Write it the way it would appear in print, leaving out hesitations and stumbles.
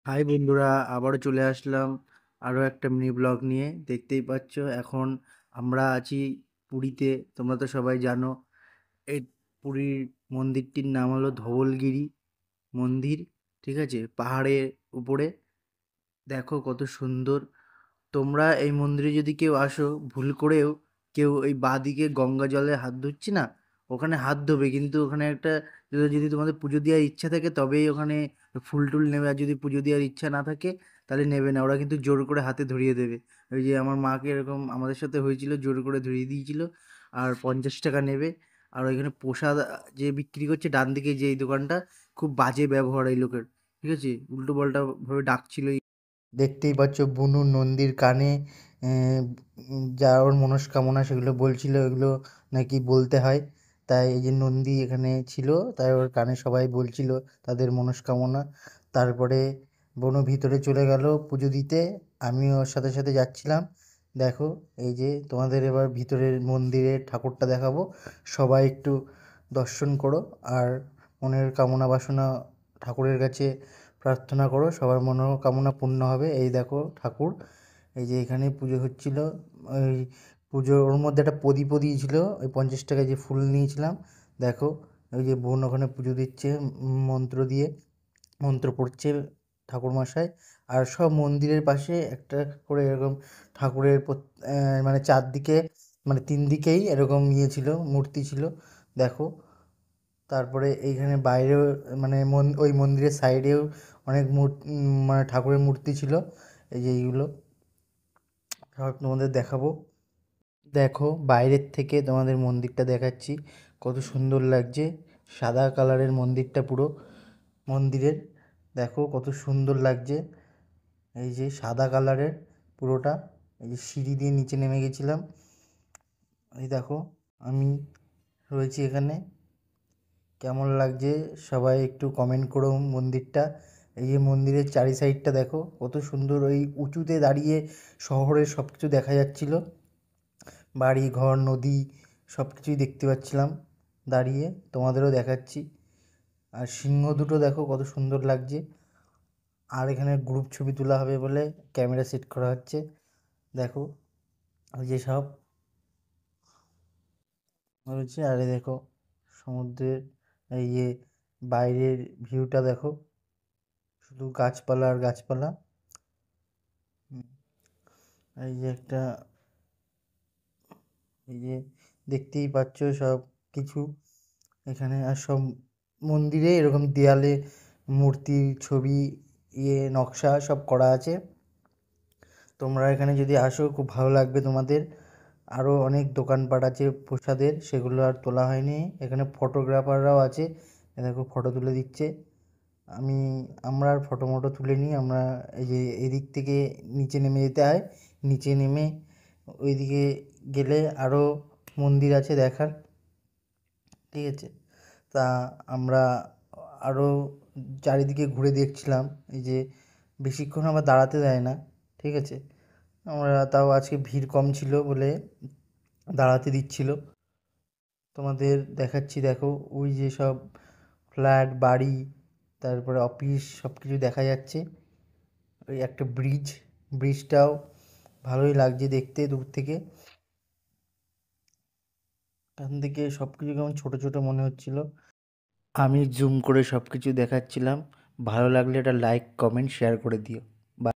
High বন্ধুরা, আবারও চলে আসলাম আরও একটা মিনি ব্লগ নিয়ে। দেখতেই পাচ্ছ এখন আমরা আছি পুরীতে। তোমরা তো সবাই জানো এই পুরীর মন্দিরটির নাম হলো ধবলগিরি মন্দির। ঠিক আছে, পাহাড়ের উপরে। দেখো কত সুন্দর। তোমরা এই মন্দিরে যদি কেউ আসো, ভুল করেও কেউ এই বাঁদিকে গঙ্গা জলে হাত ধুচ্ছি না, ওখানে হাত ধোবে, কিন্তু ওখানে একটা যদি তোমাদের পুজো দেওয়ার ইচ্ছা থাকে তবেই ওখানে ফুল টুল নেবে, আর যদি পুজো দেওয়ার ইচ্ছা না থাকে তাহলে নেবে না। ওরা কিন্তু জোর করে হাতে ধরিয়ে দেবে। ওই যে আমার মাকে এরকম আমাদের সাথে হয়েছিল, জোর করে ধরিয়ে দিয়েছিল। আর 50 টাকা নেবে। আর ওইখানে প্রসাদ যে বিক্রি করছে ডান দিকে যে এই দোকানটা, খুব বাজে ব্যবহার এই লোকের। ঠিক আছে, উল্টো পাল্টা ভাবে ডাকছিল। দেখতেই পাচ্ছ বুনু নন্দীর কানে যা ওর মনস্কামনা সেগুলো বলছিল, এগুলো নাকি বলতে হয়। তাই এই যে নন্দী এখানে ছিল, তাই ওর কানে সবাই বলছিল তাদের মনস্কামনা। তারপরে বনু ভিতরে চলে গেল পুজো দিতে, আমি ওর সাথে সাথে যাচ্ছিলাম। দেখো এই যে তোমাদের এবার ভিতরের মন্দিরের ঠাকুরটা দেখাবো, সবাই একটু দর্শন করো। আর মনের কামনা বাসনা ঠাকুরের কাছে প্রার্থনা করো, সবার মনোকামনা পূর্ণ হবে। এই দেখো ঠাকুর, এই যে এখানে পুজো হচ্ছিল। ওই পুজো ওর মধ্যে একটা প্রদীপও দিয়েছিল, ওই 50 টাকায় যে ফুল নিয়েছিলাম। দেখো ওই যে বোন ওখানে পুজো দিচ্ছে, মন্ত্র দিয়ে মন্ত্র পড়ছে ঠাকুরমশাই। আর সব মন্দিরের পাশে একটা করে এরকম ঠাকুরের মানে চারদিকে, মানে 3 দিকেই এরকম ইয়ে ছিল, মূর্তি ছিল। দেখো তারপরে এইখানে বাইরেও, মানে ওই মন্দিরের সাইডেও অনেক মানে ঠাকুরের মূর্তি ছিল। এই যে এইগুলো সব তোমাদের দেখাবো। দেখো বাইরের থেকে তোমাদের মন্দিরটা দেখাচ্ছি, কত সুন্দর লাগছে। সাদা কালারের মন্দিরটা পুরো মন্দিরের, দেখো কত সুন্দর লাগছে। এই যে সাদা কালারের পুরোটা। এই যে সিঁড়ি দিয়ে নিচে নেমে গেছিলাম। এই দেখো আমি রয়েছি এখানে, কেমন লাগছে সবাই একটু কমেন্ট করো মন্দিরটা। এই যে মন্দিরের চারি সাইডটা দেখো কত সুন্দর, ওই উঁচুতে দাঁড়িয়ে শহরের সব কিছু দেখা যাচ্ছিল, বাড়ি ঘর নদী সব কিছুই দেখতে পাচ্ছিলাম দাঁড়িয়ে। তোমাদেরও দেখাচ্ছি। আর সিংহ দুটো দেখো কত সুন্দর লাগছে। আর এখানে গ্রুপ ছবি তোলা হবে বলে ক্যামেরা সেট করা হচ্ছে। দেখো ওই যে সব হচ্ছে। আরে দেখো সমুদ্রের এই যে বাইরের ভিউটা দেখো, শুধু গাছপালা আর গাছপালা। হুম, এই যে একটা, এই যে দেখতেই পাচ্ছ সব কিছু এখানে। আর সব মন্দিরে এরকম দেয়ালে মূর্তির ছবি, নকশা সব করা আছে। তোমরা এখানে যদি আসো খুব ভালো লাগবে তোমাদের। আরও অনেক দোকানপাট আছে প্রসাদের, সেগুলো আর তোলা হয়নি। এখানে ফটোগ্রাফাররাও আছে, এ দেখো ফটো তুলে দিচ্ছে। আমরা আর ফটো মটো তুলিনি। আমরা এই যে এদিক থেকে নিচে নেমে যেতে হয়, নিচে নেমে ওইদিকে গেলে আরও মন্দির আছে দেখার। ঠিক আছে, তা আমরা আরও চারিদিকে ঘুরে দেখছিলাম। এই যে বেশিক্ষণ আবার দাঁড়াতে দেয় না। ঠিক আছে, আমরা তাও আজকে ভিড় কম ছিল বলে দাঁড়াতে দিচ্ছিল। তোমাদের দেখাচ্ছি, দেখো ওই যে সব ফ্ল্যাট বাড়ি, তারপরে অফিস সব কিছু দেখা যাচ্ছে। ওই একটা ব্রিজ, ব্রিজটাও ভালোই লাগছে দেখতে দূর থেকে। এখান থেকে সব কিছু কেমন ছোটো ছোটো মনে হচ্ছিল। আমি জুম করে সব কিছু দেখাচ্ছিলাম। ভালো লাগলে একটা লাইক কমেন্ট শেয়ার করে দিও।